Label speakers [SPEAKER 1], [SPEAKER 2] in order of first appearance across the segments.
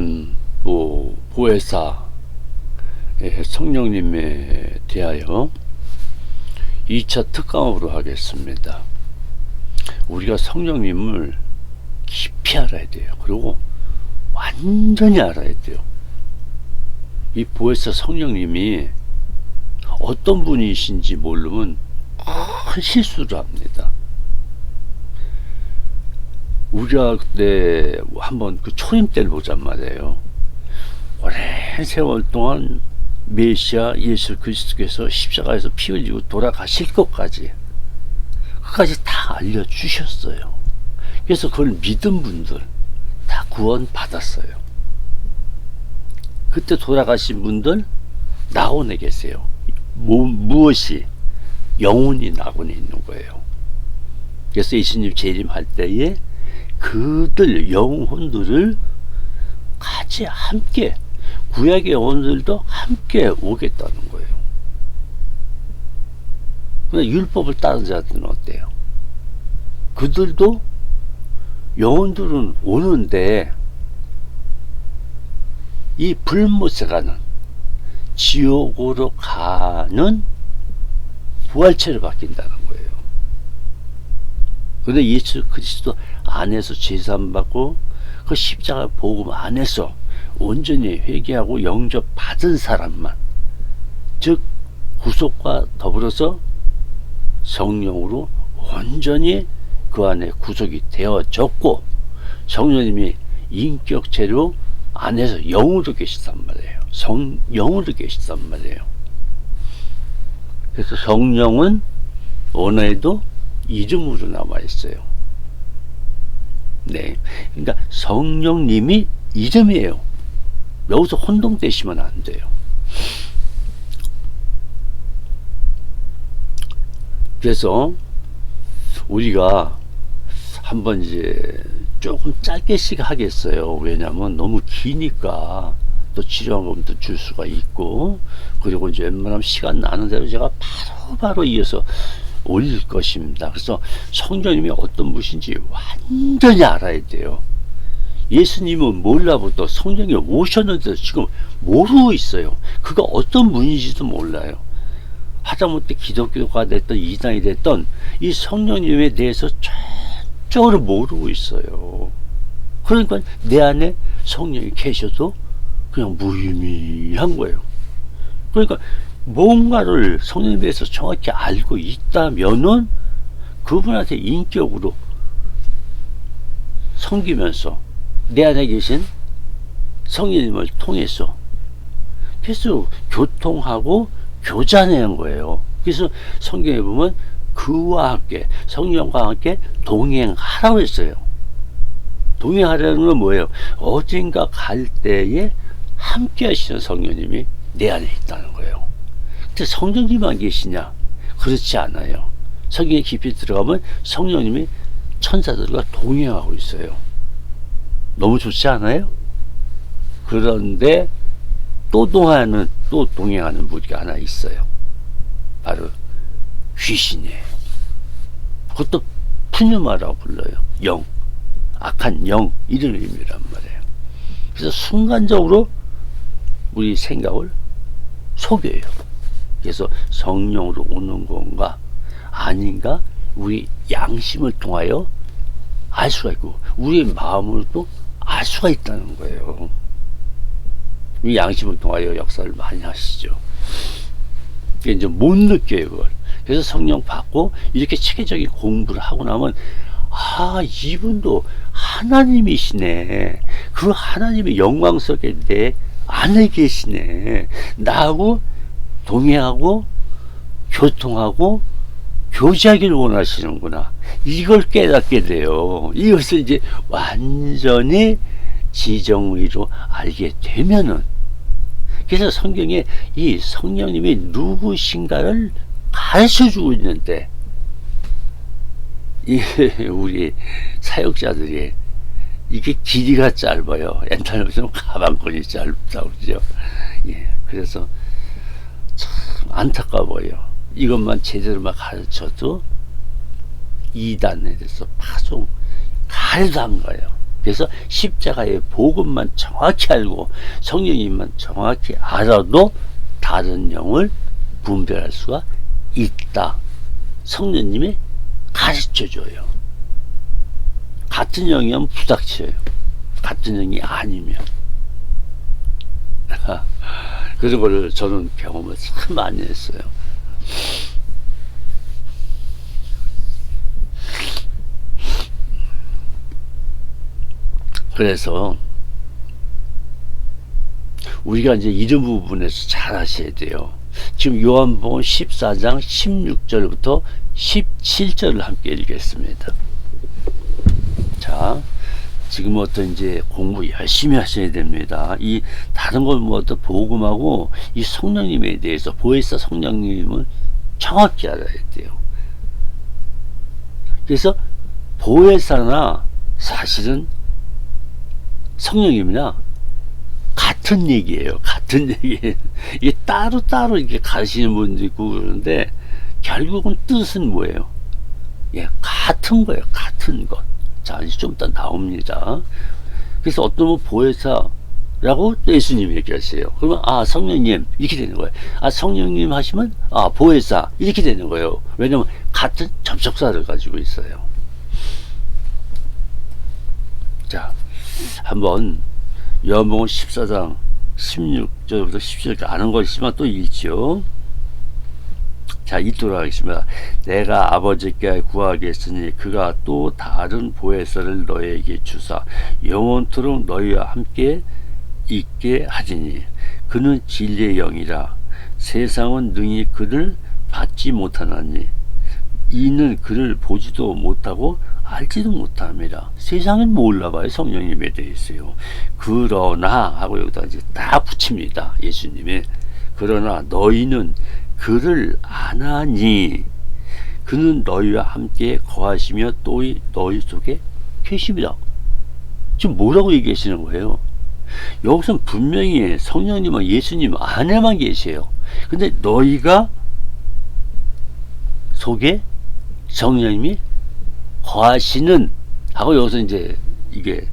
[SPEAKER 1] 오늘은 보혜사 성령님에 대하여 2차 특강으로 하겠습니다. 우리가 성령님을 깊이 알아야 돼요. 그리고 완전히 알아야 돼요. 이 보혜사 성령님이 어떤 분이신지 모르면 큰 실수를 합니다. 우리가 그때 한번 그 초림 때를 보잔 말이에요. 오랜 세월 동안 메시아 예수 그리스도께서 십자가에서 피 흘리고 돌아가실 것까지 그까지 다 알려주셨어요. 그래서 그걸 믿은 분들 다 구원 받았어요. 그때 돌아가신 분들 낙원에 계세요. 무엇이? 영혼이 낙원에 있는 거예요. 그래서 예수님 재림할 때에 그들 영혼들을 같이 함께 구약의 영혼들도 함께 오겠다는 거예요. 근데 율법을 따른 자들은 어때요? 그들도 영혼들은 오는데 이 불못에 가는 지옥으로 가는 부활체를 바뀐다는 거예요. 근데 예수 그리스도 안에서 제사받고 그 십자가 복음 안에서 온전히 회개하고 영접 받은 사람만, 즉 구속과 더불어서 성령으로 온전히 그 안에 구속이 되어졌고 성령님이 인격체로 안에서 영으로 계시단 말이에요. 영으로 계시단 말이에요. 그래서 성령은 언어에도 이름으로 남아 있어요. 네, 그러니까 성령님이 이름이에요. 여기서 혼동되시면 안 돼요. 그래서 우리가 한번 이제 조금 짧게씩 하겠어요. 왜냐하면 너무 기니까 또 치료하면도 줄 수가 있고, 그리고 이제 웬만하면 시간 나는 대로 제가 바로 이어서 올릴 것입니다. 그래서 성령님이 어떤 분인지 완전히 알아야 돼요. 예수님은 몰라부터 성령이 오셨는데도 지금 모르고 있어요. 그가 어떤 분인지도 몰라요. 하다못해 기독교가 됐던 이단이 됐던 이 성령님에 대해서 전적으로 모르고 있어요. 그러니까 내 안에 성령이 계셔도 그냥 무의미한 거예요. 그러니까 뭔가를 성령에 대해서 정확히 알고 있다면은 그분한테 인격으로 섬기면서 내 안에 계신 성령님을 통해서 계속 교통하고 교제하는 거예요. 그래서 성경에 보면 그와 함께 성령과 함께 동행하라고 했어요. 동행하라는 건 뭐예요? 어딘가 갈 때에 함께 하시는 성령님이 내 안에 있다는 거예요. 근데 성령님만 계시냐? 그렇지 않아요. 성경에 깊이 들어가면 성령님이 천사들과 동행하고 있어요. 너무 좋지 않아요? 그런데 또 동행하는 무리가 하나 있어요. 바로 귀신이에요. 그것도 푸뉴마라고 불러요. 영, 악한 영, 이런 의미란 말이에요. 그래서 순간적으로 우리 생각을 속여요. 그래서 성령으로 오는 건가 아닌가 우리 양심을 통하여 알 수가 있고 우리 마음으로도 알 수가 있다는 거예요. 우리 양심을 통하여 역사를 많이 하시죠. 그게 이제 못 느껴요, 그걸. 그래서 성령 받고 이렇게 체계적인 공부를 하고 나면 이분도 하나님이시네. 그 하나님의 영광스럽게 내 안에 계시네. 나하고 동행하고 교통하고 교제하기를 원하시는구나. 이걸 깨닫게 돼요. 이것을 이제 완전히 지정의로 알게 되면은, 그래서 성경에 이 성령님이 누구신가를 가르쳐 주고 있는데, 우리 사역자들이 이게 길이가 짧아요. 옛날에 무슨 가방끈이 짧다고 그러죠. 예, 그래서 참 안타까워요. 이것만 제대로만 가르쳐도 이단에 대해서 파송 가려도 안 가요. 그래서 십자가의 복음만 정확히 알고 성령님만 정확히 알아도 다른 영을 분별할 수가 있다. 성령님이 가르쳐줘요. 같은 영이면 부닥쳐요. 같은 영이 아니면. 그런 거를 저는 경험을 참 많이 했어요. 그래서 우리가 이제 이런 부분에서 잘 하셔야 돼요. 지금 요한복음 14장 16절부터 17절을 함께 읽겠습니다. 자, 지금부터 이제 공부 열심히 하셔야 됩니다. 이 다른 걸 뭐또 복음하고 이 성령님에 대해서 보혜사 성령님을 정확히 알아야 돼요. 그래서 보혜사나 사실은 성령님이나 같은 얘기예요. 같은 얘기예요. 이게 따로따로 이렇게 가르치는 분도 있고 그러는데 결국은 뜻은 뭐예요? 예, 같은 거예요. 같은 것. 자, 이제 좀 이따 나옵니다. 그래서 어떤 분 보혜사라고 예수님이 얘기하세요. 그러면 아, 성령님 이렇게 되는 거예요. 아, 성령님 하시면 아, 보혜사 이렇게 되는 거예요. 왜냐면 같은 접속사를 가지고 있어요. 자, 한번 요한복음 14장 16절부터 17절까지 아는 거 있으면 또 읽죠. 자, 읽도록 하겠습니다. 내가 아버지께 구하겠으니 그가 또 다른 보혜사를 너에게 주사 영원토록 너희와 함께 있게 하리니 그는 진리의 영이라. 세상은 능히 그를 받지 못하나니 이는 그를 보지도 못하고 알지도 못합니다. 세상은 몰라봐요. 성령님에 대해서요. 그러나 하고 여기다 이제 딱 붙입니다. 예수님이. 그러나 너희는 그를 아나니 그는 너희와 함께 거하시며 또 너희 속에 계십니다. 지금 뭐라고 얘기하시는 거예요? 여기서 분명히 성령님은 예수님 안에만 계세요. 근데 너희가 속에 성령님이 거하시는 하고 여기서 이제 이게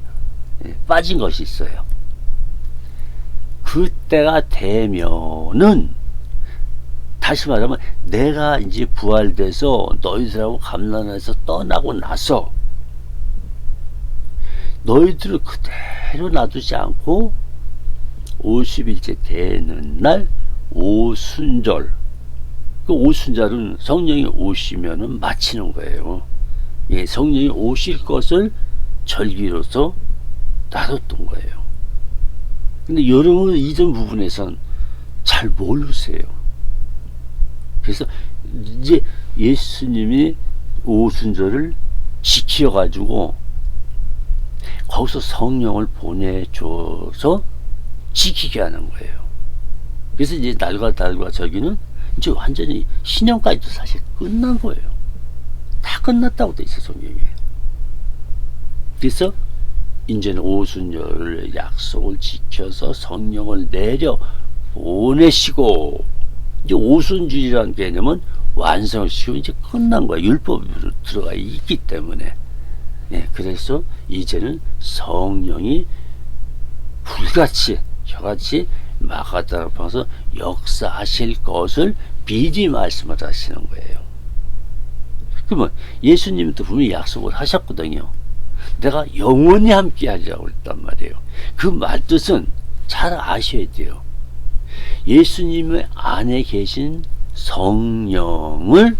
[SPEAKER 1] 빠진 것이 있어요. 그때가 되면은 다시 말하면 내가 이제 부활돼서 너희들하고 감난에서 떠나고 나서 너희들을 그대로 놔두지 않고 50일째 되는 날 오순절, 그 오순절은 성령이 오시면은 마치는 거예요. 예, 성령이 오실 것을 절기로서 놔뒀던 거예요. 근데 여러분은 이전 부분에선 잘 모르세요. 그래서 이제 예수님이 오순절을 지켜가지고 거기서 성령을 보내줘서 지키게 하는 거예요. 그래서 이제 날과 달과 저기는 이제 완전히 신령까지도 사실 끝난 거예요. 다 끝났다고 돼 있어 성경에. 그래서 이제는 오순절 약속을 지켜서 성령을 내려 보내시고 이제 오순절이라는 개념은 완성시키고 이제 끝난 거야. 율법으로 들어가 있기 때문에. 예, 그래서 이제는 성령이 불같이 저같이 마가다락방에서 역사하실 것을 미리 말씀을 하시는 거예요. 그러면 예수님도 분명히 약속을 하셨거든요. 내가 영원히 함께 하리라고 그랬단 말이에요. 그 말뜻은 잘 아셔야 돼요. 예수님의 안에 계신 성령을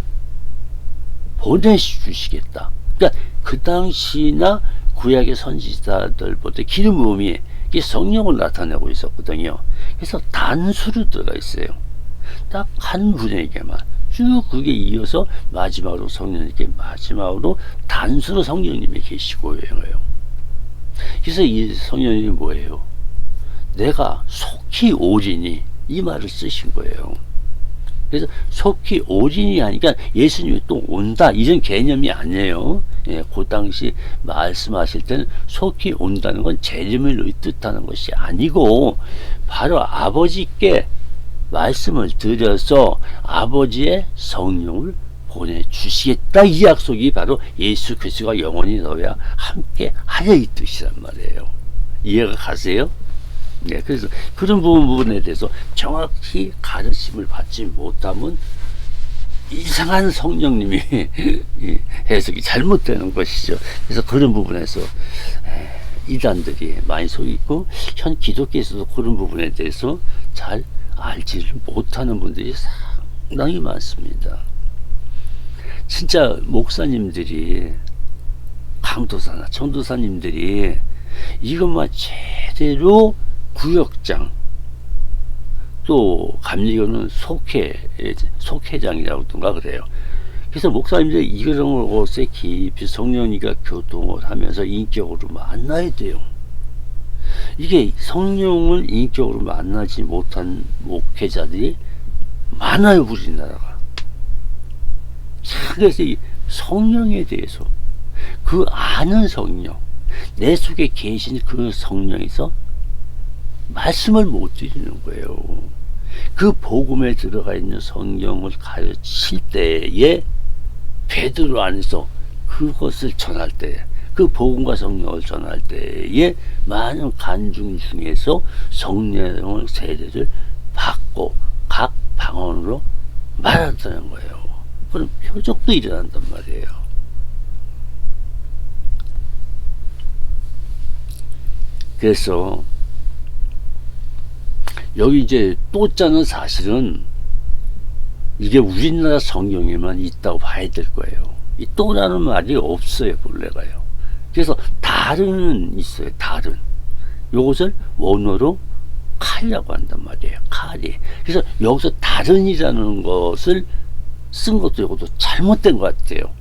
[SPEAKER 1] 보내주시겠다. 그러니까 그 당시나 구약의 선지자들보다 기름 부음이 성령을 나타내고 있었거든요. 그래서 단수로 들어가 있어요. 딱 한 분에게만 쭉 그게 이어서 마지막으로 성령님께 마지막으로 단수로 성령님이 계시고 있어요. 그래서 이 성령님이 뭐예요? 내가 속히 오리니 이 말을 쓰신 거예요. 그래서 속히 오리니 하니까 예수님이 또 온다 이런 개념이 아니에요. 예, 그 당시 말씀하실 때는 속히 온다는 건 재림을 뜻하는 것이 아니고 바로 아버지께 말씀을 드려서 아버지의 성령을 보내주시겠다. 이 약속이 바로 예수 그리스도가 영원히 너희와 함께 하려 이 뜻이란 말이에요. 이해가 가세요? 네, 그래서 그런 부분에 대해서 정확히 가르침을 받지 못하면 이상한 성령님이 해석이 잘못되는 것이죠. 그래서 그런 부분에서 이단들이 많이 속이 있고, 현 기독교에서도 그런 부분에 대해서 잘 알지를 못하는 분들이 상당히 많습니다. 진짜 목사님들이, 강도사나 전도사님들이 이것만 제대로 구역장, 또 감리교는 속회장이라고든가 그래요. 그래서 목사님들이 이런 것에 깊이 성령님과 교통을 하면서 인격으로 만나야 돼요. 이게 성령을 인격으로 만나지 못한 목회자들이 많아요, 우리나라가. 그래서 이 성령에 대해서, 그 아는 성령, 내 속에 계신 그 성령에서 말씀을 못 드리는 거예요. 그 복음에 들어가 있는 성경을 가르칠 때에 베드로 안에서 그것을 전할 때, 그 복음과 성령을 전할 때에 많은 간중 중에서 성령의 세례를 받고 각 방언으로 말한다는 거예요. 그럼 표적도 일어난단 말이에요. 그래서 여기 이제 또자는 사실은 이게 우리나라 성경에만 있다고 봐야 될 거예요. 이 또라는 말이 없어요, 본래가요. 그래서 다른은 있어요, 다른. 요것을 원어로 칼이라고 한단 말이에요, 칼이. 그래서 여기서 다른이라는 것을 쓴 것도 이것도 잘못된 것 같아요.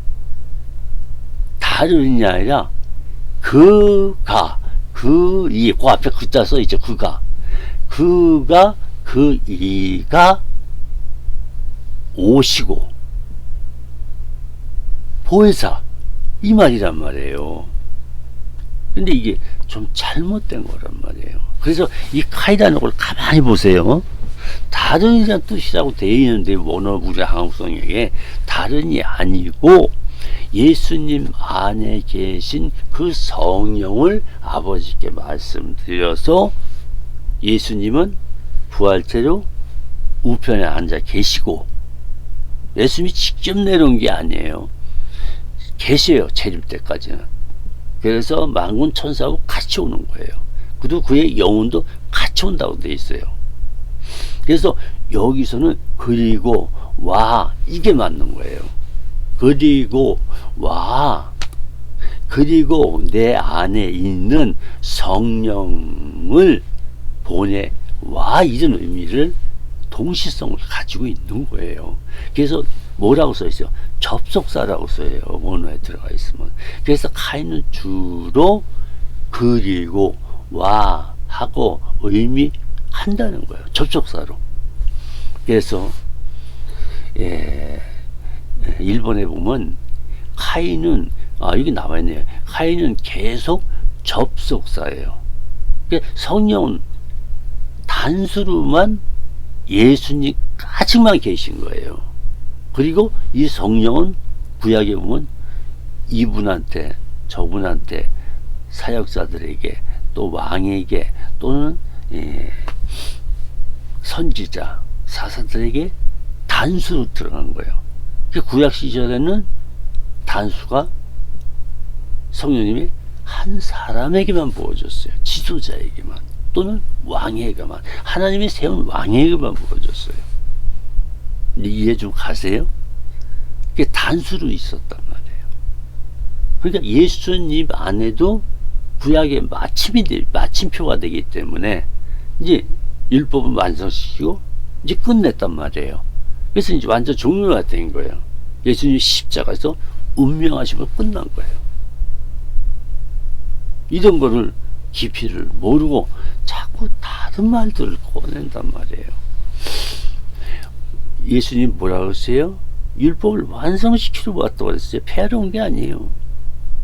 [SPEAKER 1] 다른이 아니라 그가, 그 앞에 그자 써 있죠, 그가 이가 오시고 보혜사, 이 말이란 말이에요. 근데 이게 좀 잘못된 거란 말이에요. 그래서 이 카이라는 걸 가만히 보세요. 다른이란 뜻이라고 되어 있는데, 원어 우리 한국성역에 다른이 아니고 예수님 안에 계신 그 성령을 아버지께 말씀드려서, 예수님은 부활체로 우편에 앉아 계시고, 예수님이 직접 내려온 게 아니에요. 계셔요, 재림 때까지는. 그래서 만군 천사하고 같이 오는 거예요. 그리고 그의 영혼도 같이 온다고 되어 있어요. 그래서 여기서는 그리고 와, 이게 맞는 거예요. 그리고 와, 그리고 내 안에 있는 성령을 보내와, 이런 의미를, 동시성을 가지고 있는 거예요. 그래서 뭐라고 써 있어요? 접속사라고 써요, 원어에 들어가 있으면. 그래서 카이는 주로 그리고 와 하고 의미한다는 거예요, 접속사로. 그래서 일본에 보면 카이는, 여기 나와 있네요. 카이는 계속 접속사예요. 성령은 단수로만 예수님까지만 계신 거예요. 그리고 이 성령은 구약에 보면 이분한테, 저분한테, 사역자들에게, 또 왕에게, 또는 선지자, 사사들에게 단수로 들어간 거예요. 구약 시절에는 단수가 성령님이 한 사람에게만 부어졌어요. 지도자에게만, 또는 왕에게만, 하나님이 세운 왕에게만 부어졌어요. 이해 좀 가세요? 그게 단수로 있었단 말이에요. 그러니까 예수님 안에도 구약의 마침표가 되기 때문에 이제 율법은 완성시키고 이제 끝냈단 말이에요. 그래서 이제 완전 종료가 된 거예요. 예수님이 십자가에서 운명하심을 끝난 거예요. 이런 거를 깊이를 모르고 자꾸 다른 말들을 꺼낸단 말이에요. 예수님 뭐라고 했어요? 율법을 완성시키러 왔다고 그랬어요. 폐하러 온 게 아니에요.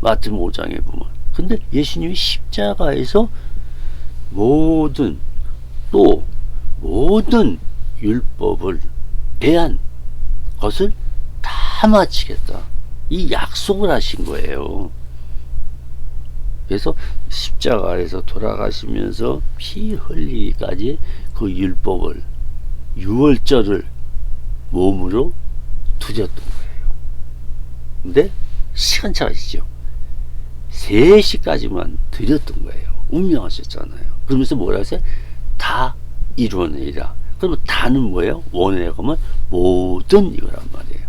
[SPEAKER 1] 마태복음 5장에 보면. 근데 예수님이 십자가에서 모든 율법을 대한 것을 다 다 마치겠다. 이 약속을 하신 거예요. 그래서 십자가에서 돌아가시면서 피 흘리기까지 그 율법을, 유월절을 몸으로 두셨던 거예요. 근데 시간차가 있죠. 3시까지만 드렸던 거예요. 운명하셨잖아요. 그러면서 뭐라 하세요? 다 이루어내리라. 그러면 다는 뭐예요? 원어에 가면 모든 이거란 말이에요.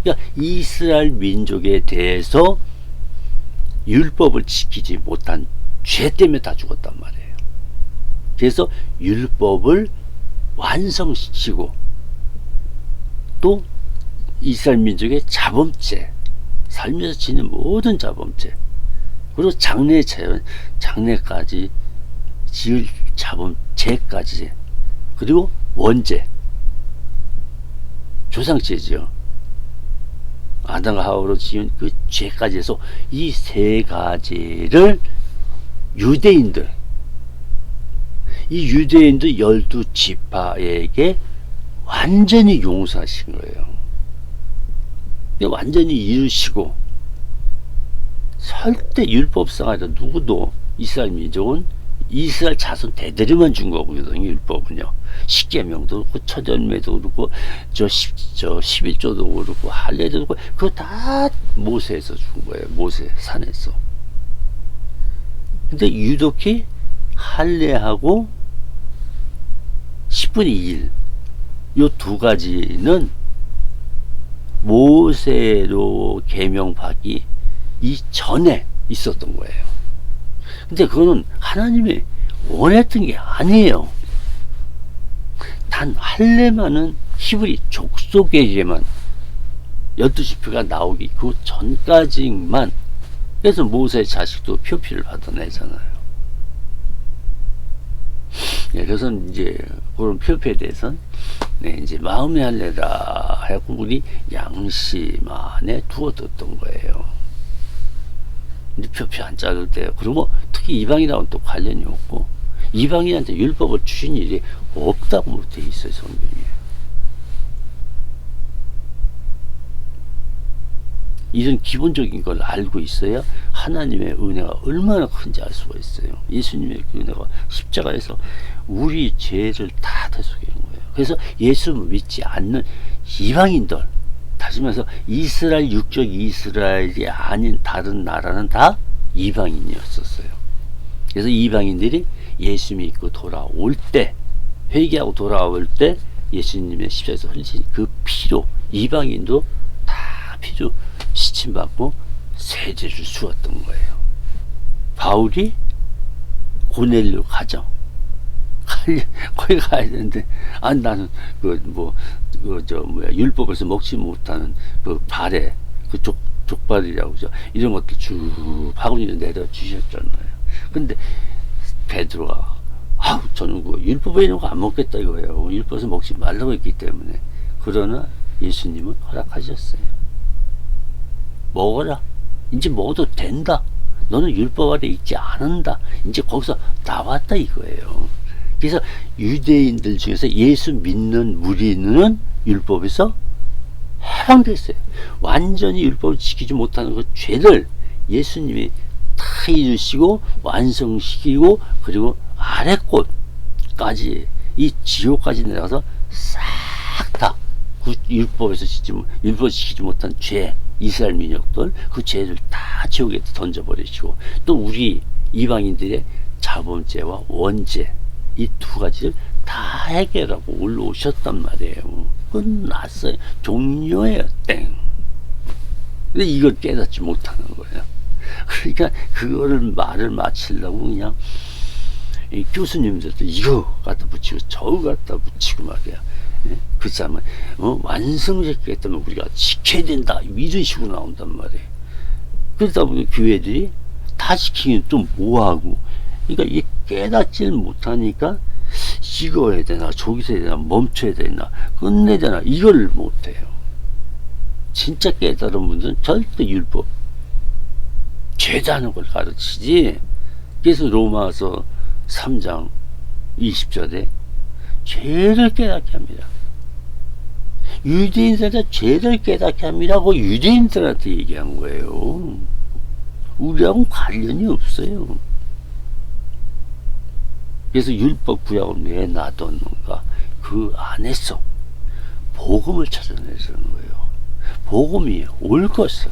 [SPEAKER 1] 그러니까 이스라엘 민족에 대해서 율법을 지키지 못한 죄 때문에 다 죽었단 말이에요. 그래서 율법을 완성시키고 또 이스라엘 민족의 자범죄, 살면서 지는 모든 자범죄, 그리고 장래까지 지을 자범죄까지, 그리고 원죄, 조상죄죠. 아담과 하와로 지은 그 죄까지 해서 이 3가지를 유대인들 12지파에게 완전히 용서하신 거예요. 완전히 이루시고, 절대 율법상 아니라 누구도 이스라엘 민족은 이스라엘 자손 대대로만 준 거거든요. 율법은요. 십계명도 그렇고 천절매도 그렇고 저 11조도 그렇고 할례도 그렇고 그거 다 모세에서 준 거예요. 모세 산에서. 근데 유독히 할례하고 10분의 1 요 2가지는 모세로 계명받기 이전에 있었던 거예요. 근데 그거는 하나님이 원했던 게 아니에요. 단 할례만은 히브리 족속에게만 12지파가 나오기 그 전까지만. 그래서 모세의 자식도 표피를 받아내잖아요. 예, 그래서 이제 그런 표피에 대해서는 이제 마음의 할례라 하고 우리 양심 안에 두어뒀던 거예요. 근데 표피 안 자를 때, 그리고 특히 이방인하고는 또 관련이 없고, 이방인한테 율법을 주신 일이 없다고 돼 있어요, 성경에. 이런 기본적인 걸 알고 있어야 하나님의 은혜가 얼마나 큰지 알 수가 있어요. 예수님의 그 은혜가 십자가에서 우리 죄를 다 대속해 준 거예요. 그래서 예수 믿지 않는 이방인들, 다시 말해서 이스라엘, 육적 이스라엘이 아닌 다른 나라는 다 이방인이었었어요. 그래서 이방인들이 예수 믿고 돌아올 때, 회개하고 돌아올 때 예수님의 십자가에서 흘리신 그 피로 이방인도 다 피로 시침받고 세죄를 주었던 거예요. 바울이 고넬료 가정 거기 가야 되는데, 아니 나는 율법에서 먹지 못하는 그 발에 그 족발이라고 이런 것들 쭉 바구니에 내려 주셨잖아요. 근데 베드로가 저는 그 율법에 있는 거 안 먹겠다 이거예요. 율법에서 먹지 말라고 했기 때문에. 그러나 예수님은 허락하셨어요. 먹어라. 이제 먹어도 된다. 너는 율법 아래 있지 않는다. 이제 거기서 나왔다 이거예요. 그래서 유대인들 중에서 예수 믿는 무리는 율법에서 해방됐어요. 완전히 율법을 지키지 못하는 그 죄를 예수님이 다 이루시고 완성시키고, 그리고 아래꽃까지 이 지옥까지 내려가서 싹 다 그 율법에서 지키지 못한 죄, 이스라엘 민족들 그 죄를 다 지옥에 던져버리시고, 또 우리 이방인들의 자범죄와 원죄 이 2가지를 다 해결하고 올라오셨단 말이에요. 끝났어요. 종료예요. 땡. 근데 이걸 깨닫지 못하는 거예요. 그러니까 그거를 말을 마치려고 그냥 이 교수님들도 이거 갖다 붙이고 저거 갖다 붙이고 말이야. 그 사람은 완성시키겠다면 우리가 지켜야 된다 이런 식으로 나온단 말이에요. 그러다 보니 교회들이 다 지키긴 좀 뭐하고, 그러니까 이 깨닫질 못하니까 이거 해야 되나 저기서 해야 되나 멈춰야 되나 끝내야 되나 이걸 못해요. 진짜 깨달은 분들은 절대 율법 죄다는 걸 가르치지. 그래서 로마서 3장 20절에 죄를 깨닫게 합니다. 유대인들한테 죄를 깨닫게 함이라고 유대인들한테 얘기한 거예요. 우리하고는 관련이 없어요. 그래서 율법 구약을 왜 놔뒀는가? 그 안에서 복음을 찾아내자는 거예요. 복음이 올 것은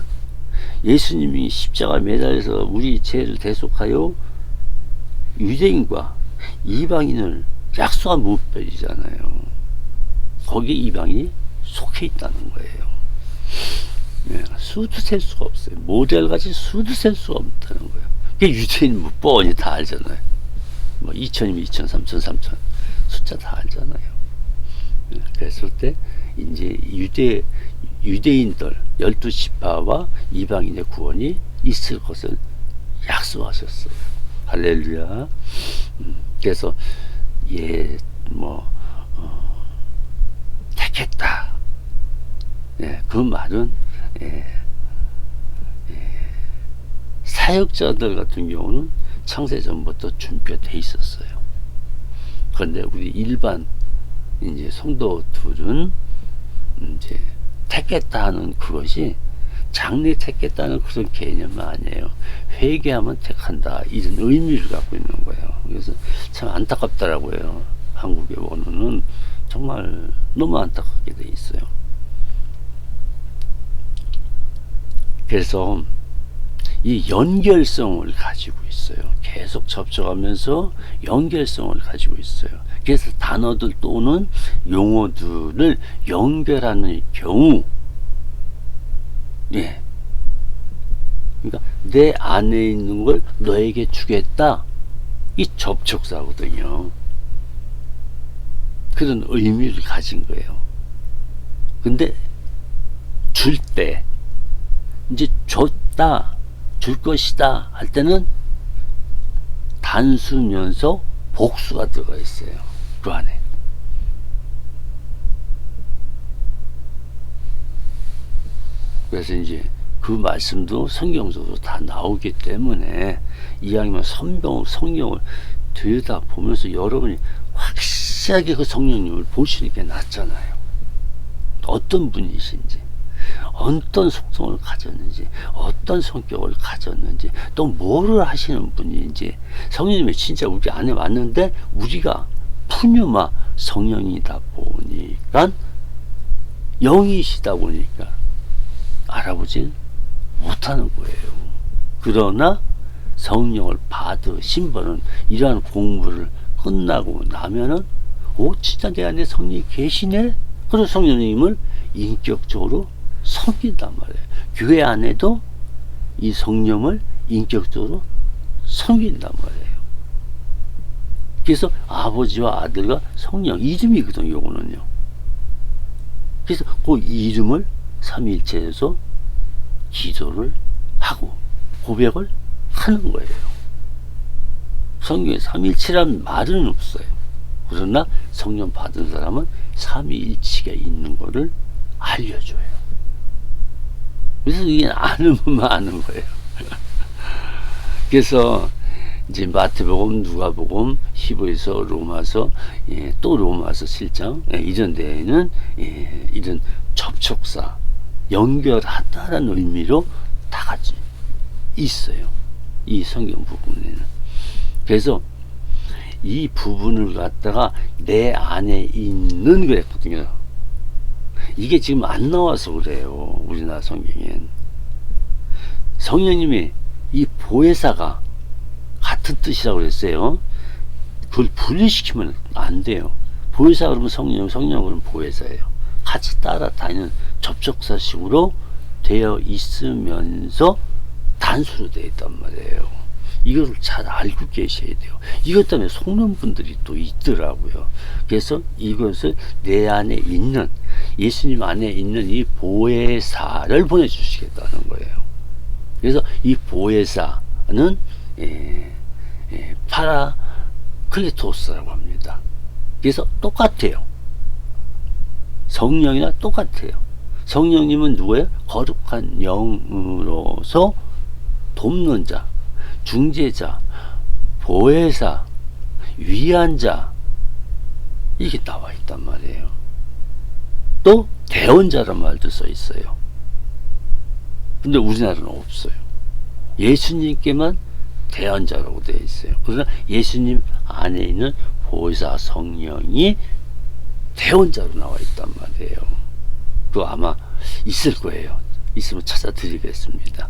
[SPEAKER 1] 예수님이 십자가 매달려서 우리 죄를 대속하여 유대인과 이방인을 약속한 무별이잖아요. 거기에 이방인이 속해 있다는 거예요. 네, 수도 셀 수가 없어요. 모델같이 수도 셀 수가 없다는 거예요. 그게 유대인 뭐 뻔히 다 알잖아요. 뭐 2000이면 2000, 3000, 3000 숫자 다 알잖아요. 네, 그랬을 때 이제 유대인들 12지파와 이방인의 구원이 있을 것을 약속하셨어요. 할렐루야. 그래서 택했다. 예, 그 말은 사역자들 같은 경우는 창세전부터 준비돼 있었어요. 그런데 우리 일반 이제 성도들은 이제 택했다 하는 그것이 장래 택했다는 그런 개념은 아니에요. 회개하면 택한다 이런 의미를 갖고 있는 거예요. 그래서 참 안타깝더라고요. 한국의 원어는 정말 너무 안타깝게 돼 있어요. 그래서 이 연결성을 가지고 있어요. 계속 접촉하면서 연결성을 가지고 있어요. 그래서 단어들 또는 용어들을 연결하는 경우, 예, 그러니까 내 안에 있는 걸 너에게 주겠다, 이 접촉사거든요. 그런 의미를 가진 거예요. 근데 줄 때 이제 줬다, 줄 것이다 할 때는 단수면서 복수가 들어가 있어요. 그 안에. 그래서 이제 그 말씀도 성경적으로 다 나오기 때문에 이왕이면 성경을 들여다 보면서 여러분이 확실하게 그 성령님을 보시는 게 낫잖아요. 어떤 분이신지, 어떤 속성을 가졌는지, 어떤 성격을 가졌는지, 또 뭐를 하시는 분인지. 성령님이 진짜 우리 안에 왔는데 우리가 푸뉴마 성령이다 보니까, 영이시다 보니까 알아보지 못하는 거예요. 그러나 성령을 받으신 분은 이러한 공부를 끝나고 나면은 진짜 내 안에 성령이 계시네? 그래서 성령님을 인격적으로 섬긴단 말이에요. 교회 안에도 이 성령을 인격적으로 섬긴단 말이에요. 그래서 아버지와 아들과 성령 이름이거든요. 요거는요. 그래서 그 이름을 삼위일체에서 기도를 하고 고백을 하는 거예요. 성경에 삼위일체란 말은 없어요. 그러나 성령 받은 사람은 삼위일체가 있는 거를 알려줘요. 그래서 이게 아는 분만 아는 거예요. 그래서 이제 마태복음, 누가복음, 히브리서, 로마서, 또 로마서 7장 이런 데에는 이런 접촉사, 연결하다라는 의미로 다 같이 있어요. 이 성경 부분에는. 그래서 이 부분을 갖다가 내 안에 있는 그랬거든요. 이게 지금 안 나와서 그래요. 우리나라 성경엔. 성령님이 이 보혜사가 같은 뜻이라고 그랬어요. 그걸 분리시키면 안 돼요. 보혜사 그러면 성령, 성령 그러면 보혜사예요. 같이 따라다니는 접촉사식으로 되어 있으면서 단수로 되어 있단 말이에요. 이걸 잘 알고 계셔야 돼요. 이것 때문에 속는 분들이 또 있더라고요. 그래서 이것을 내 안에 있는, 예수님 안에 있는 이 보혜사를 보내주시겠다는 거예요. 그래서 이 보혜사는 파라클리토스라고 합니다. 그래서 똑같아요. 성령이나 똑같아요. 성령님은 누구예요? 거룩한 영으로서 돕는 자, 중재자, 보혜사, 위안자, 이게 나와 있단 말이에요. 또 대언자란 말도 써 있어요. 근데 우리나라는 없어요. 예수님께만 대언자라고 되어 있어요. 그러나 예수님 안에 있는 보혜사 성령이 대언자로 나와 있단 말이에요. 그거 아마 있을 거예요. 있으면 찾아드리겠습니다.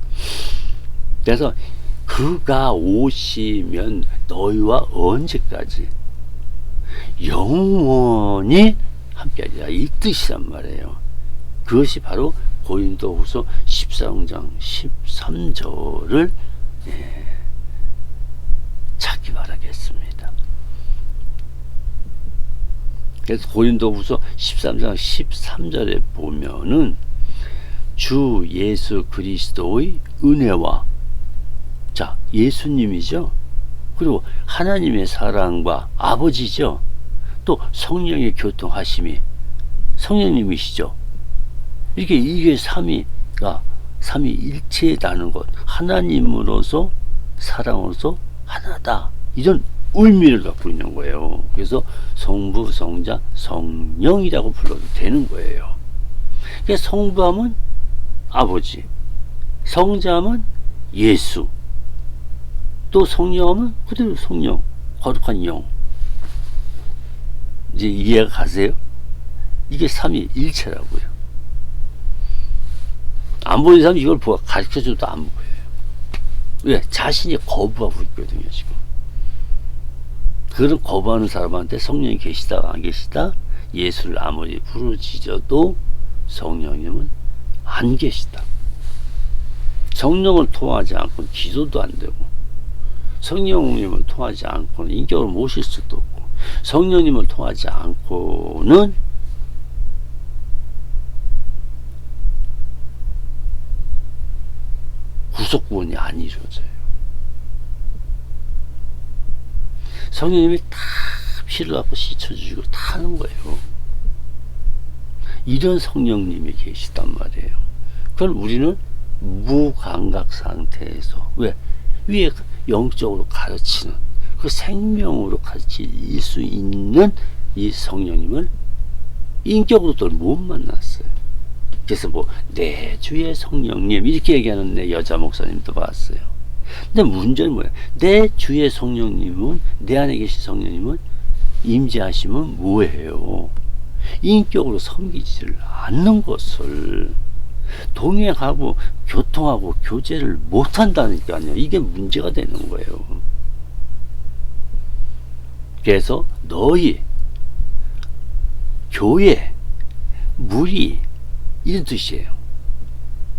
[SPEAKER 1] 그래서 그가 오시면 너희와 언제까지 영원히 함께하리라, 이 뜻이란 말이에요. 그것이 바로 고린도후서 14장 13절을 찾기 바라겠습니다. 그래서 고린도후서 13장 13절에 보면은 주 예수 그리스도의 은혜와, 자, 예수님이죠. 그리고 하나님의 사랑과 아버지죠. 또 성령의 교통하심이 성령님이시죠. 이게 삼위일체라는 것, 하나님으로서 사랑으로서 하나다, 이런 의미를 갖고 있는 거예요. 그래서 성부, 성자, 성령이라고 불러도 되는 거예요. 그래서 성부하면 아버지, 성자하면 예수, 또 성령하면 그대로 성령, 거룩한 영. 이제 이해가 가세요? 이게 삼위일체라고요. 안 보이는 사람 이걸 가르쳐줘도 안 보여요. 왜? 자신이 거부하고 있거든요, 지금. 그런 거부하는 사람한테 성령이 계시다 안 계시다, 예수를 아무리 부르짖어도 성령님은 안 계시다. 성령을 통하지 않고는 기도도 안 되고, 성령님을 통하지 않고는 인격을 모실 수도 없고, 성령님을 통하지 않고는 구속구원이 안 이루어져요. 성령님이 다 피를 갖고 씻어주시고 다 하는 거예요. 이런 성령님이 계시단 말이에요. 그걸 우리는 무감각 상태에서, 왜? 위에 영적으로 가르치는, 그 생명으로 가르칠 수 있는 이 성령님을 인격으로 또 못 만났어요. 그래서 내 주의 성령님 이렇게 얘기하는 내 여자 목사님도 봤어요. 근데 문제는 뭐야? 내 주의 성령님은, 내 안에 계신 성령님은 임재하시면 뭐예요? 인격으로 섬기지를 않는 것을, 동행하고 교통하고 교제를 못한다니까요. 이게 문제가 되는 거예요. 그래서 너희 교회 무리, 이런 뜻이에요.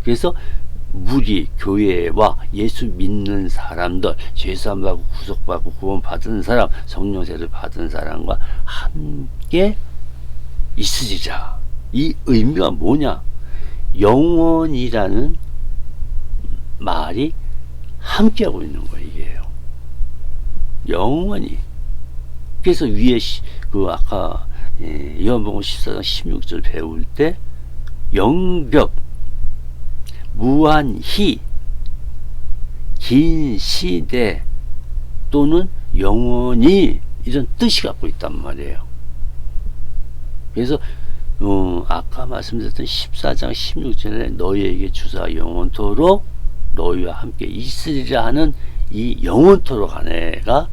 [SPEAKER 1] 그래서 무리, 교회와 예수 믿는 사람들, 죄사함 받고 구속받고 구원 받은 사람, 성령세를 받은 사람과 함께 있으리라. 이 의미가 뭐냐? 영원이라는 말이 함께하고 있는 거예요. 이게요. 영원히. 그래서 위에 아까 요한복음 14장 16절 배울 때 영벽, 무한히, 긴 시대 또는 영원히, 이런 뜻이 갖고 있단 말이에요. 그래서 아까 말씀드렸던 14장 16절에 너희에게 주사 영원토록 너희와 함께 있으리라 하는 이 영원토록 안에가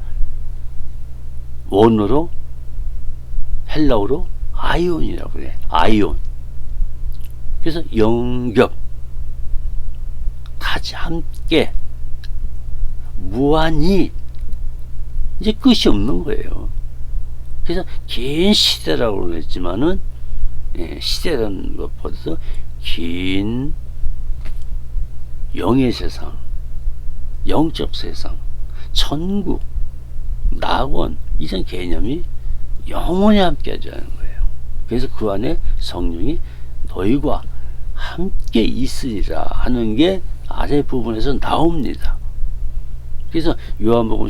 [SPEAKER 1] 원어로, 헬라어로 아이온이라고 그래. 아이온. 그래서 영겹, 같이 함께 무한히, 이제 끝이 없는 거예요. 그래서 긴 시대라고 그랬지만은, 시대라는 것보다도 긴 영의 세상, 영적 세상, 천국, 낙원, 이런 개념이 영원히 함께 하자는 거예요. 그래서 그 안에 성령이 너희와 함께 있으리라 하는 게 아래 부분에서 나옵니다. 그래서 요한복음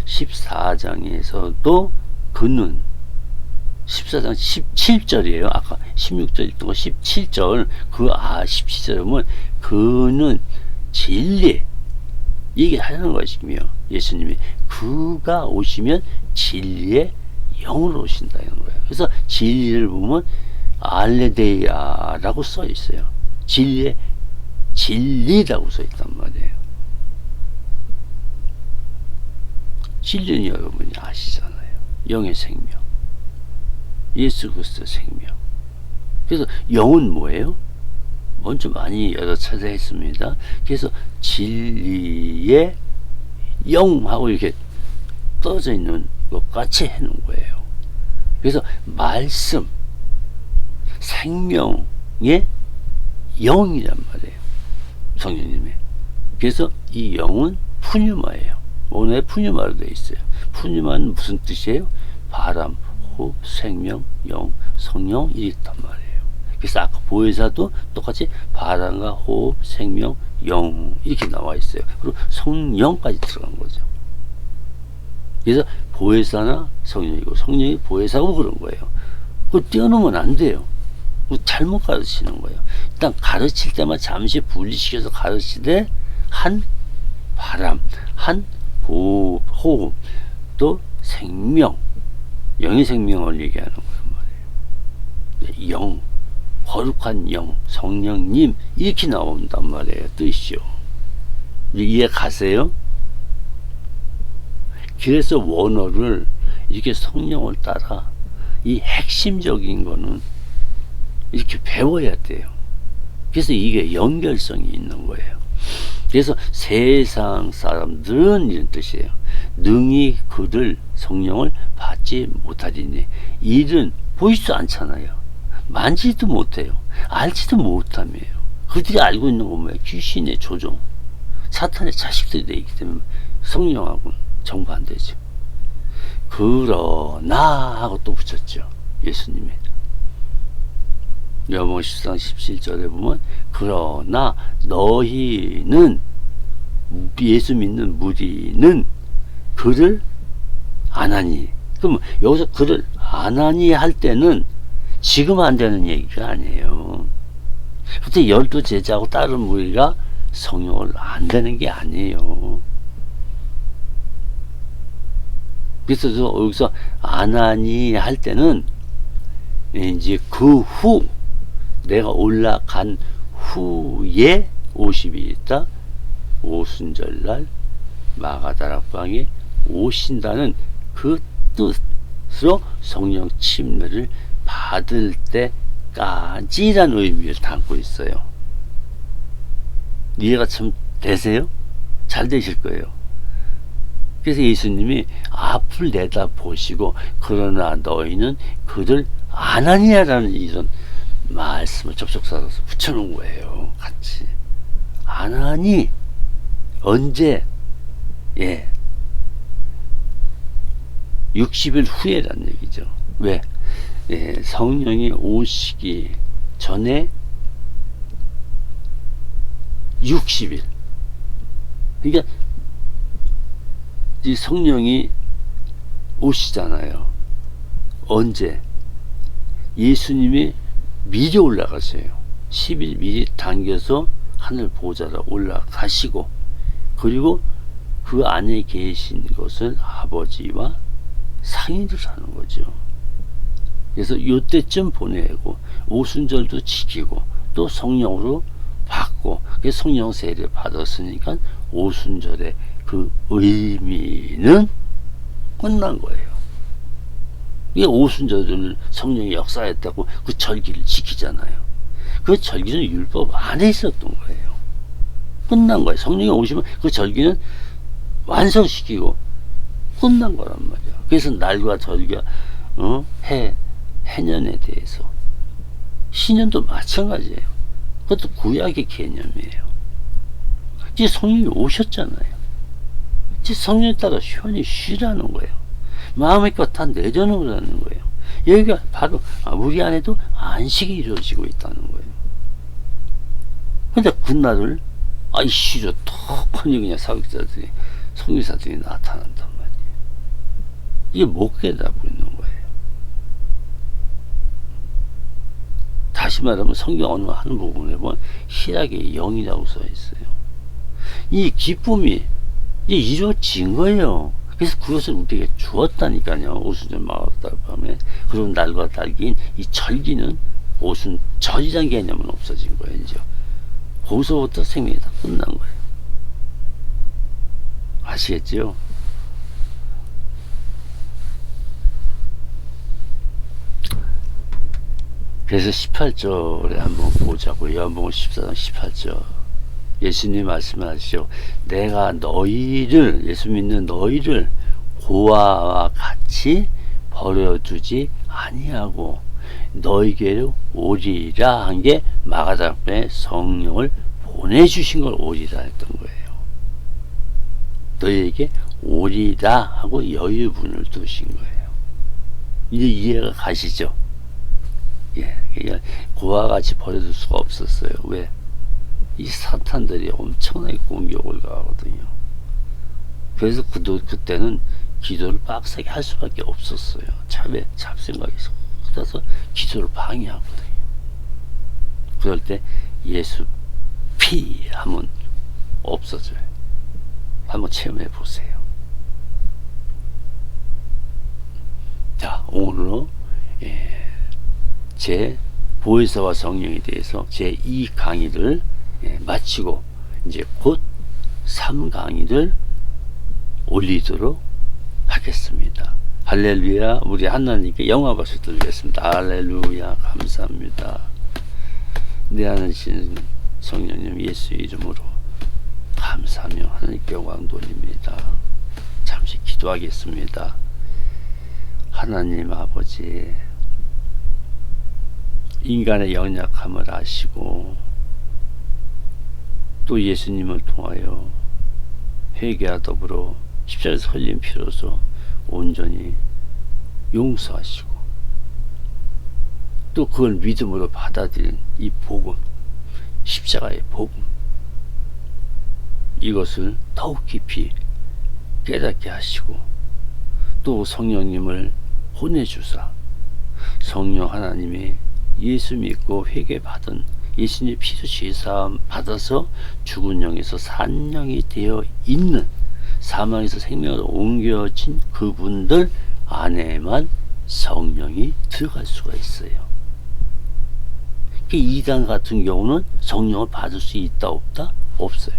[SPEAKER 1] 14장에서도 그는, 14장 17절이에요. 아까 16절 있던 거 17절, 17절에 보면 그는 진리, 얘기하는 것이며, 예수님이 그가 오시면 진리의 영으로 오신다는 거예요. 그래서 진리를 보면 알레데이아라고 써 있어요. 진리의 진리라고 써 있단 말이에요. 진리는 여러분이 아시잖아요. 영의 생명, 예수 그리스도 생명. 그래서 영은 뭐예요? 먼저 많이 여러 차례 했습니다. 그래서 진리의 영하고 이렇게 떨어져 있는 것 같이 해놓은 거예요. 그래서 말씀, 생명의 영이란 말이에요. 성령님의. 그래서 이 영은 푸뉴마예요. 오늘 푸뉴마로 되어 있어요. 푸뉴마는 무슨 뜻이에요? 바람, 호흡, 생명, 영, 성령 이랬단 말이에요. 그래서 아까 보혜사도 똑같이 바람과 호흡, 생명, 영 이렇게 나와 있어요. 그리고 성령까지 들어간 거죠. 그래서 보혜사나 성령이고 성령이 보혜사고 그런 거예요. 그걸 떼어놓으면 안 돼요. 잘못 가르치는 거예요. 일단 가르칠 때만 잠시 분리시켜서 가르치되 한 바람, 한 호흡, 또 생명, 영의 생명을 얘기하는 거란 말이에요. 영, 거룩한 영, 성령님 이렇게 나온단 말이에요. 뜻이요. 이해 가세요? 그래서 원어를 이렇게 성령을 따라 이 핵심적인 거는 이렇게 배워야 돼요. 그래서 이게 연결성이 있는 거예요. 그래서 세상 사람들은 이런 뜻이에요. 능히 그들 성령을 받지 못하리니. 일은 보이지도 않잖아요. 만지지도 못해요. 알지도 못함이에요. 그들이 알고 있는 건 뭐예요? 귀신의 조종, 사탄의 자식들이 되기 때문에 성령하고는 정반대죠. 그러나 하고 또 붙였죠. 예수님이. 요한복음 10장 17절에 보면 그러나 너희는, 예수 믿는 무리는 그를 안 하니. 그럼 여기서 그를 안 하니 할 때는 지금 안 되는 얘기가 아니에요. 그때 12제자하고 다른 무리가 성령을 안 되는 게 아니에요. 그래서 여기서 안 하니 할 때는 이제 그 후, 내가 올라간 후에 50일 있다 오순절날 마가다락방에 오신다는 그 뜻으로 성령 침례를 받을 때까지라는 의미를 담고 있어요. 이해가 참 되세요? 잘 되실 거예요. 그래서 예수님이 앞을 내다보시고 그러나 너희는 그들 안 하냐라는 이런 말씀을 접속사로서 붙여놓은 거예요. 같이. 안 하니 언제? 예, 60일 후에란 얘기죠. 왜? 예, 성령이 오시기 전에 60일. 그러니까 이 성령이 오시잖아요. 언제? 예수님이 미리 올라가세요. 10일 미리 당겨서 하늘 보좌로 올라가시고, 그리고 그 안에 계신 것은 아버지와 상의를 하는 거죠. 그래서 요때쯤 보내고 오순절도 지키고 또 성령으로 받고, 성령 세례 받았으니까 오순절의 그 의미는 끝난 거예요. 이게 오순절을 성령이 역사했다고 그 절기를 지키잖아요. 그 절기는 율법 안에 있었던 거예요. 끝난 거예요. 성령이 오시면 그 절기는 완성시키고 끝난 거란 말이에요. 그래서 날과 절기가 해년에 대해서, 신년도 마찬가지예요. 그것도 구약의 개념이에요. 이제 성령이 오셨잖아요. 이제 성령에 따라 시원히 쉬라는 거예요. 마음의 것 다 내려놓으라는 거예요. 여기가 바로 우리 안에도 안식이 이루어지고 있다는 거예요. 근데 그날을 이씨로 턱하니 그냥 사역자들이, 성교사들이 나타난단 말이에요. 이게 못 깨닫고 있는 거예요. 다시 말하면 성경 어느 한 부분에 보면 희락의 영이라고 써 있어요. 이 기쁨이 이제 이루어진 거예요. 그래서 그것을 우리에게 주었다니까요. 오순절 마가다락방에. 그리고 날과 달기인 이 절기는 옷은 젖이란 개념은 없어진 거예요. 이제 거기서부터 생명이 다 끝난 거예요. 아시겠죠? 그래서 18절에 한번 보자고요. 요한복음 14장 18절. 예수님 말씀하시죠. 내가 너희를, 예수 믿는 너희를 고아와 같이 버려두지 아니하고 너희에게로 오리라 한 게 마가다락방에 성령을 보내주신 걸 오리라 했던 거예요. 너희에게 오리라 하고 여유분을 두신 거예요. 이제 이해가 가시죠? 예, 고아와 같이 버려둘 수가 없었어요. 왜? 이 사탄들이 엄청나게 공격을 가하거든요. 그래서 그때는 기도를 빡세게 할 수밖에 없었어요. 잡생각에서. 그래서 기도를 방해하거든요. 그럴 때 예수 피 하면 없어져요. 한번 체험해 보세요. 자, 오늘은 제 보혜사와 성령에 대해서 제 2강의를 마치고 이제 곧 3강의를 올리도록 하겠습니다. 할렐루야. 우리 하나님께 영화 박수 드리겠습니다. 할렐루야. 감사합니다. 내 안에신 성령님 예수의 이름으로 감사하며 하나님께 영광 돌립니다. 잠시 기도하겠습니다. 하나님 아버지, 인간의 연약함을 아시고 또 예수님을 통하여 회개와 더불어 십자가에서 흘린 피로서 온전히 용서하시고 또 그걸 믿음으로 받아들인 이 복음, 십자가의 복음, 이것을 더욱 깊이 깨닫게 하시고 또 성령님을 보내주사 성령 하나님의 예수 믿고 회개받은 예수님의 피로 죄사함 받아서 죽은 영에서 산 영이 되어 있는, 사망에서 생명으로 옮겨진 그분들 안에만 성령이 들어갈 수가 있어요. 이단 같은 경우는 성령을 받을 수 있다 없다? 없어요.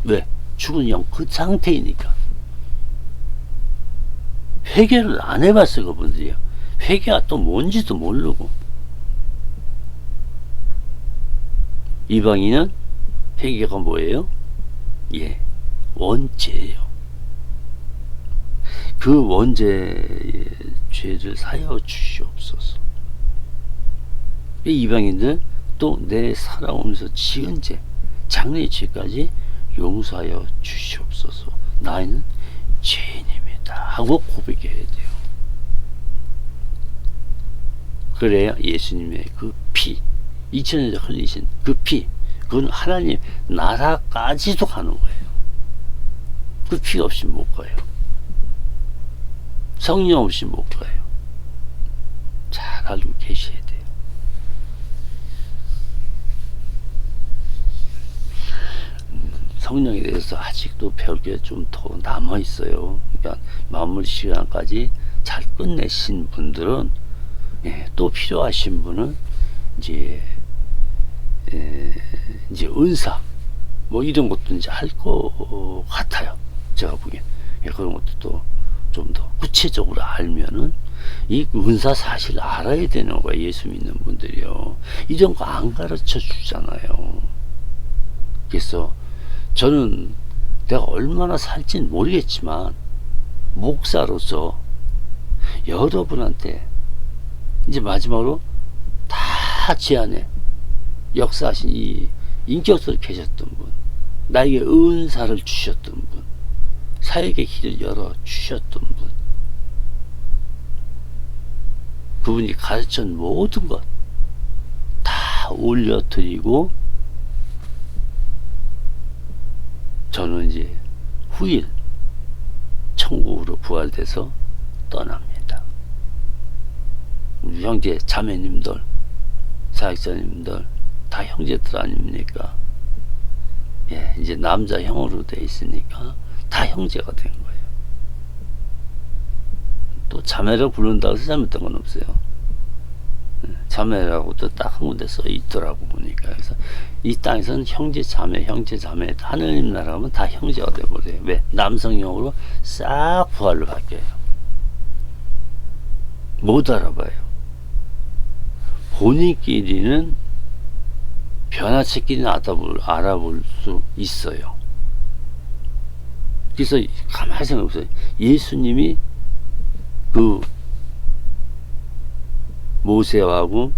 [SPEAKER 1] 왜? 죽은 영 그 상태이니까. 회개를 안 해봤어요. 그분들이요. 회개가 또 뭔지도 모르고. 이방인은 회개가 뭐예요? 예, 원죄예요. 그 원죄의 죄를 사하여 주시옵소서. 이방인들 또 내 살아오면서 지은 죄, 장래의 죄까지 용서하여 주시옵소서. 나는 죄인입니다 하고 고백해야 돼요. 그래야 예수님의 그 피, 2000년 전 흘리신 그 피, 그건 하나님 나라까지도 가는 거예요. 그 피 없이 못 가요. 성령 없이 못 가요. 잘 알고 계셔야 돼요. 성령에 대해서 아직도 배울 게 좀 더 남아 있어요. 그러니까 마무리 시간까지 잘 끝내신 분들은, 또 필요하신 분은 이제 은사 뭐 이런 것도 이제 할 것 같아요. 제가 보기엔. 그런 것도 좀 더 구체적으로 알면은 이 은사 사실 알아야 되는 거예요. 예수 믿는 분들이요. 이런 거 안 가르쳐 주잖아요. 그래서 저는 내가 얼마나 살진 모르겠지만 목사로서 여러분한테 이제 마지막으로 다 제 안에 역사하신 이 인격으로 계셨던 분, 나에게 은사를 주셨던 분, 사역의 길을 열어 주셨던 분, 그분이 가르친 모든 것 다 올려드리고 저는 이제 후일 천국으로 부활돼서 떠납니다. 우리 형제 자매님들, 사역자님들 다 형제들 아닙니까? 이제 남자 형으로 돼 있으니까 다 형제가 된 거예요. 또 자매를 부른다고 해서 잘못된 건 없어요. 자매라고 또 딱 한 군데 써 있더라고 보니까. 그래서 이 땅에서는 형제 자매 하느님 나라 가면 다 형제가 돼버려요. 왜? 남성형으로 싹 부활로 바뀌어요. 못 알아봐요. 본인끼리는 변화체끼리는 알아볼 수 있어요. 그래서 가만히 생각해보세요. 예수님이 그 모세하고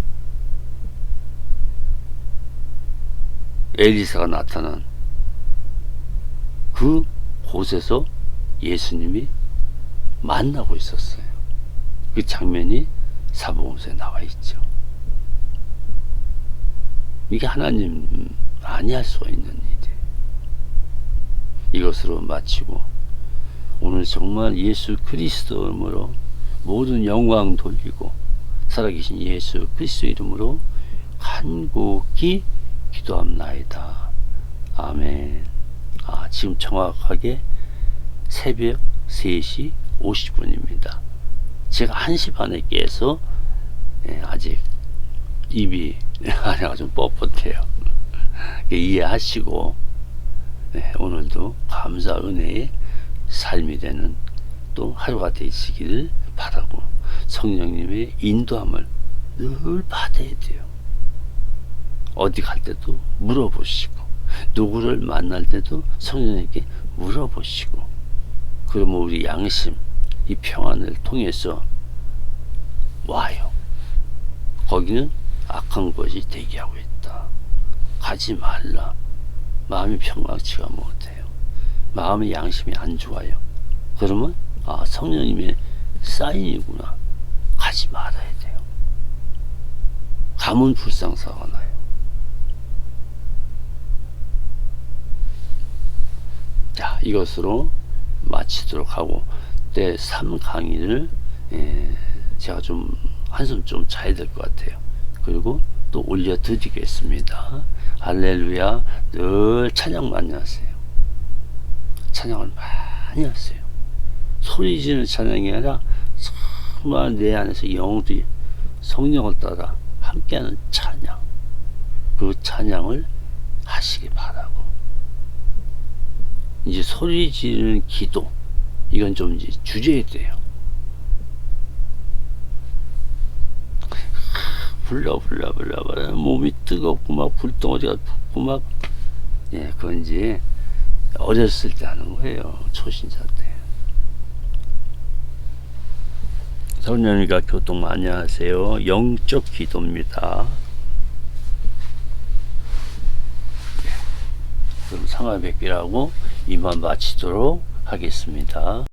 [SPEAKER 1] 엘리사가 나타난 그 곳에서 예수님이 만나고 있었어요. 그 장면이 사복음서에 나와 있죠. 이게 하나님 아니할 수가 있는 일이에요. 이것으로 마치고 오늘 정말 예수 그리스도 이름으로 모든 영광 돌리고 살아계신 예수 그리스도 이름으로 간곡히 기도합나이다. 아멘. 지금 정확하게 새벽 3시 50분입니다. 제가 1시 반에 깨서 아직 입이 아내가 좀 뻣뻣해요. 이해하시고 오늘도 감사 은혜의 삶이 되는 또 하루가 되시기를 바라고 성령님의 인도함을 늘 받아야 돼요. 어디 갈 때도 물어보시고 누구를 만날 때도 성령님께 물어보시고 그러면 우리 양심 이 평안을 통해서 와요. 거기는 악한 것이 대기하고 있다. 가지 말라. 마음이 평강치가 못해요. 마음의 양심이 안 좋아요. 그러면 성령님의 사인이구나. 가지 말아야 돼요. 가문 불상사가 나요. 자, 이것으로 마치도록 하고 내 3강의를 제가 좀 한숨 좀 자야 될 것 같아요. 그리고 또 올려드리겠습니다. 할렐루야. 늘 찬양 많이 하세요. 찬양을 많이 하세요. 소리 지르는 찬양이 아니라 정말 내 안에서 영혼들이 성령을 따라 함께하는 찬양, 그 찬양을 하시기 바라고. 이제 소리 지르는 기도, 이건 좀 이제 주제에 돼요. 불러 몸이 뜨겁고 막 불덩어리가 붙고 막 그건 이제 어렸을 때 하는 거예요. 초신자 때. 성령님과 교통 많이 하세요. 영적 기도입니다. 그럼 상하뵙기라고 이만 마치도록 하겠습니다.